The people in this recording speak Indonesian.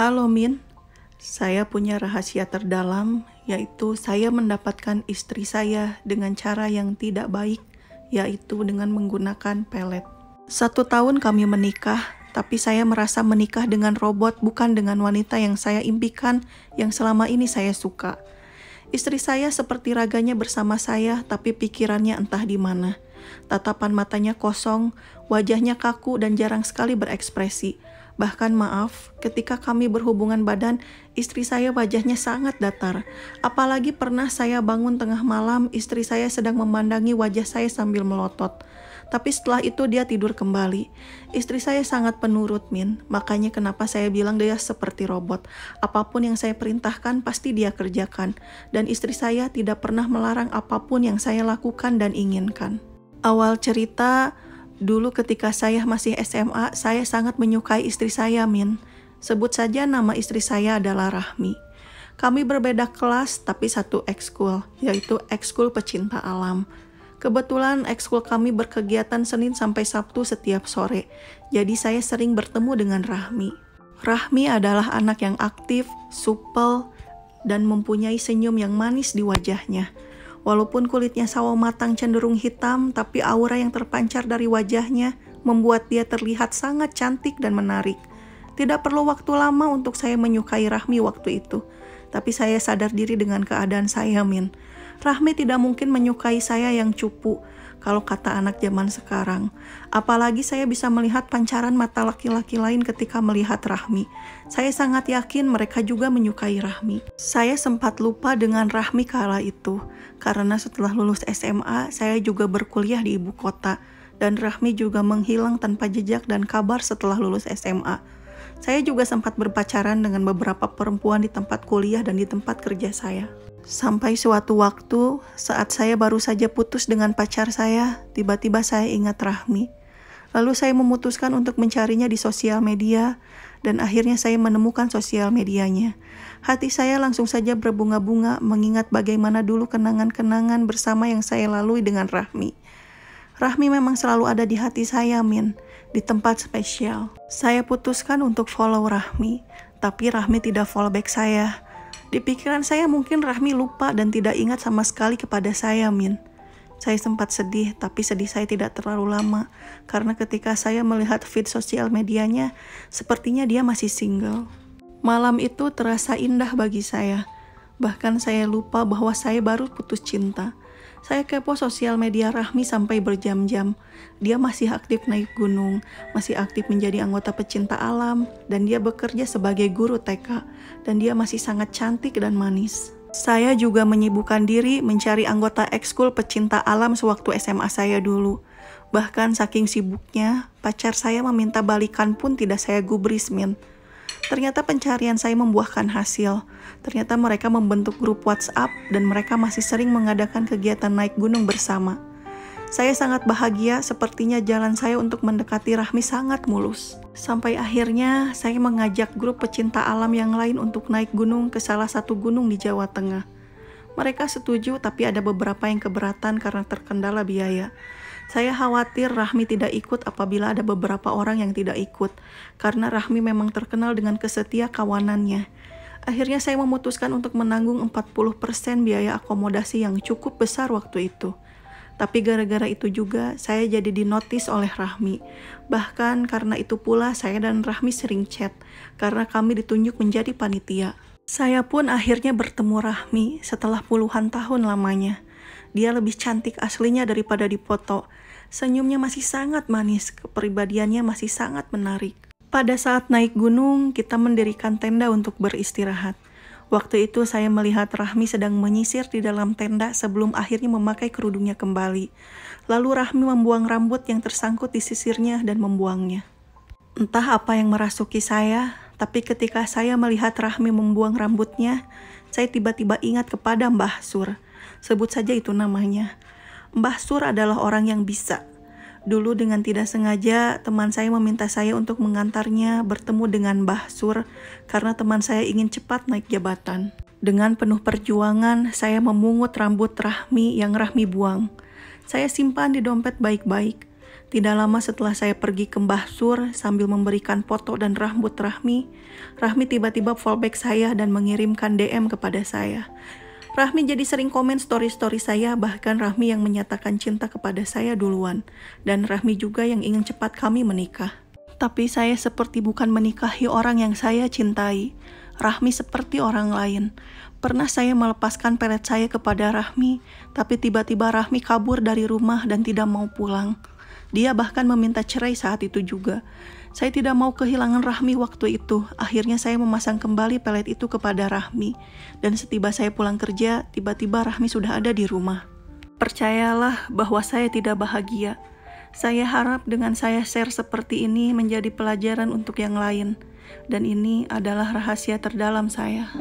Halo Min, saya punya rahasia terdalam, yaitu saya mendapatkan istri saya dengan cara yang tidak baik, yaitu dengan menggunakan pelet. 1 tahun kami menikah, tapi saya merasa menikah dengan robot, bukan dengan wanita yang saya impikan, yang selama ini saya suka. Istri saya seperti raganya bersama saya, tapi pikirannya entah di mana. Tatapan matanya kosong, wajahnya kaku dan jarang sekali berekspresi. Bahkan maaf, ketika kami berhubungan badan, istri saya wajahnya sangat datar. Apalagi pernah saya bangun tengah malam, istri saya sedang memandangi wajah saya sambil melotot. Tapi setelah itu dia tidur kembali. Istri saya sangat penurut, Min. Makanya kenapa saya bilang dia seperti robot. Apapun yang saya perintahkan pasti dia kerjakan. Dan istri saya tidak pernah melarang apapun yang saya lakukan dan inginkan. Awal cerita, dulu ketika saya masih SMA, saya sangat menyukai istri saya, Min. Sebut saja nama istri saya adalah Rahmi. Kami berbeda kelas tapi satu ekskul, yaitu ekskul pecinta alam. Kebetulan ekskul kami berkegiatan Senin sampai Sabtu setiap sore, jadi saya sering bertemu dengan Rahmi. Rahmi adalah anak yang aktif, supel, dan mempunyai senyum yang manis di wajahnya. Walaupun kulitnya sawo matang cenderung hitam, tapi aura yang terpancar dari wajahnya membuat dia terlihat sangat cantik dan menarik. Tidak perlu waktu lama untuk saya menyukai Rahmi waktu itu. Tapi saya sadar diri dengan keadaan saya, Min. Rahmi tidak mungkin menyukai saya yang cupu, kalau kata anak zaman sekarang. Apalagi saya bisa melihat pancaran mata laki-laki lain ketika melihat Rahmi. Saya sangat yakin mereka juga menyukai Rahmi. Saya sempat lupa dengan Rahmi kala itu, karena setelah lulus SMA, saya juga berkuliah di ibu kota. Dan Rahmi juga menghilang tanpa jejak dan kabar setelah lulus SMA. Saya juga sempat berpacaran dengan beberapa perempuan di tempat kuliah dan di tempat kerja saya. Sampai suatu waktu, saat saya baru saja putus dengan pacar saya, tiba-tiba saya ingat Rahmi. Lalu saya memutuskan untuk mencarinya di sosial media, dan akhirnya saya menemukan sosial medianya. Hati saya langsung saja berbunga-bunga mengingat bagaimana dulu kenangan-kenangan bersama yang saya lalui dengan Rahmi. Rahmi memang selalu ada di hati saya, Min, di tempat spesial. Saya putuskan untuk follow Rahmi, tapi Rahmi tidak follow back saya. Di pikiran saya mungkin Rahmi lupa dan tidak ingat sama sekali kepada saya, Min. Saya sempat sedih, tapi sedih saya tidak terlalu lama. Karena ketika saya melihat feed sosial medianya, sepertinya dia masih single. Malam itu terasa indah bagi saya. Bahkan saya lupa bahwa saya baru putus cinta. Saya kepo sosial media Rahmi sampai berjam-jam. Dia masih aktif naik gunung, masih aktif menjadi anggota pecinta alam, dan dia bekerja sebagai guru TK, dan dia masih sangat cantik dan manis. Saya juga menyibukkan diri mencari anggota ekskul pecinta alam sewaktu SMA saya dulu. Bahkan saking sibuknya, pacar saya meminta balikan pun tidak saya gubris, Min. Ternyata pencarian saya membuahkan hasil. Ternyata mereka membentuk grup WhatsApp dan mereka masih sering mengadakan kegiatan naik gunung bersama. Saya sangat bahagia, sepertinya jalan saya untuk mendekati Rahmi sangat mulus. Sampai akhirnya saya mengajak grup pecinta alam yang lain untuk naik gunung ke salah satu gunung di Jawa Tengah. Mereka setuju, tapi ada beberapa yang keberatan karena terkendala biaya. Saya khawatir Rahmi tidak ikut apabila ada beberapa orang yang tidak ikut, karena Rahmi memang terkenal dengan kesetia kawanannya. Akhirnya saya memutuskan untuk menanggung 40% biaya akomodasi yang cukup besar waktu itu. Tapi gara-gara itu juga saya jadi dinotis oleh Rahmi. Bahkan karena itu pula saya dan Rahmi sering chat, karena kami ditunjuk menjadi panitia. Saya pun akhirnya bertemu Rahmi setelah puluhan tahun lamanya. Dia lebih cantik aslinya daripada di foto. Senyumnya masih sangat manis, kepribadiannya masih sangat menarik. Pada saat naik gunung, kita mendirikan tenda untuk beristirahat. Waktu itu saya melihat Rahmi sedang menyisir di dalam tenda sebelum akhirnya memakai kerudungnya kembali. Lalu Rahmi membuang rambut yang tersangkut di sisirnya dan membuangnya. Entah apa yang merasuki saya, tapi ketika saya melihat Rahmi membuang rambutnya, saya tiba-tiba ingat kepada Mbah Sur. Sebut saja itu namanya. Mbah Sur adalah orang yang bisa. Dulu dengan tidak sengaja, teman saya meminta saya untuk mengantarnya bertemu dengan Mbah Sur karena teman saya ingin cepat naik jabatan. Dengan penuh perjuangan, saya memungut rambut Rahmi yang Rahmi buang. Saya simpan di dompet baik-baik. Tidak lama setelah saya pergi ke Mbah Sur sambil memberikan foto dan rambut Rahmi tiba-tiba fallback saya dan mengirimkan DM kepada saya. Rahmi jadi sering komen story-story saya, bahkan Rahmi yang menyatakan cinta kepada saya duluan. Dan Rahmi juga yang ingin cepat kami menikah. Tapi saya seperti bukan menikahi orang yang saya cintai. Rahmi seperti orang lain. Pernah saya melepaskan pelet saya kepada Rahmi, tapi tiba-tiba Rahmi kabur dari rumah dan tidak mau pulang. Dia bahkan meminta cerai saat itu juga. Saya tidak mau kehilangan Rahmi waktu itu. Akhirnya saya memasang kembali pelet itu kepada Rahmi. Dan setiba saya pulang kerja, tiba-tiba Rahmi sudah ada di rumah. Percayalah bahwa saya tidak bahagia. Saya harap dengan saya share seperti ini menjadi pelajaran untuk yang lain. Dan ini adalah rahasia terdalam saya.